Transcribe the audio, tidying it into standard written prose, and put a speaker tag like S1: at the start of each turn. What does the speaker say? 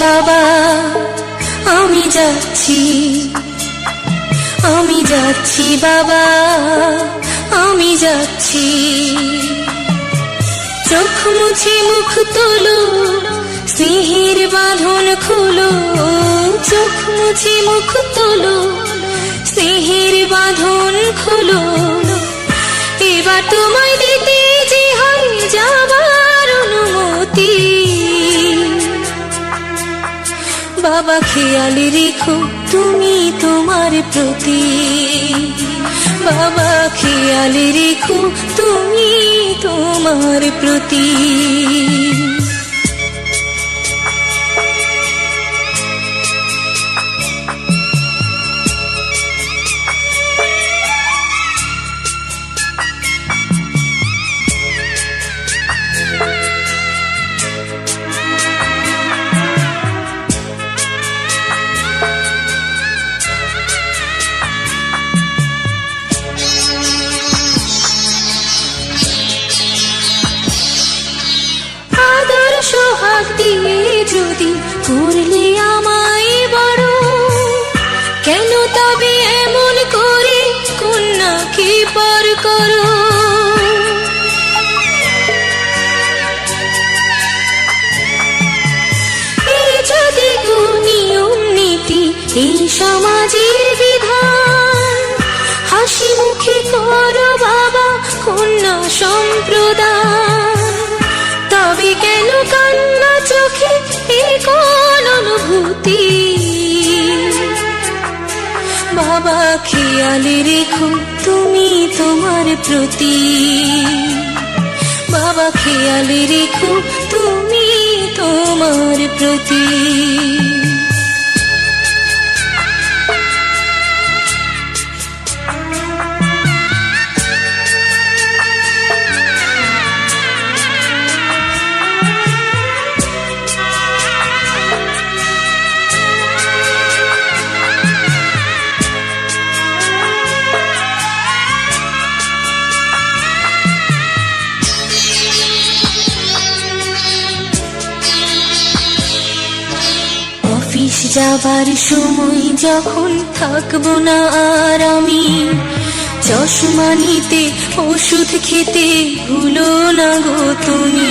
S1: বাবা, আমি যাচ্ছি, আমি যাচ্ছি বাবা, আমি যাচ্ছি। চোখ মুছে মুখ তোলো, স্নেহের বাঁধন খুলো। চোখ মুছে মুখ তোলো, স্নেহের বাঁধন খুলো। এবার তোমায় দিতে যে হয় যাবার অনুমতি। বাবা খেয়াল রেখো তুমি তোমার প্রতি। বাবা খেয়াল রেখো তুমি তোমার প্রতি। সোহাগ দিয়ে যদি করলে আমায় বড়, কেন তবে এমন করে কন্যাকে পর করো? এই যদি নিয়ম নীতি, এই সমাজের বিধান, হাসি মুখে করো বাবা কন্যা সম্প্রদান। তবে কেন কান্না চোখে এ কোন অনুভূতি? বাবা খেয়াল রেখো তুমি তোমার প্রতি। বাবা খেয়াল রেখো তুমি তোমার প্রতি। অফিস যাবার সময় যখন থাকবো না আর আমি, চশমা নিতে ওষুধ খেতে ভুলো না গো তুমি।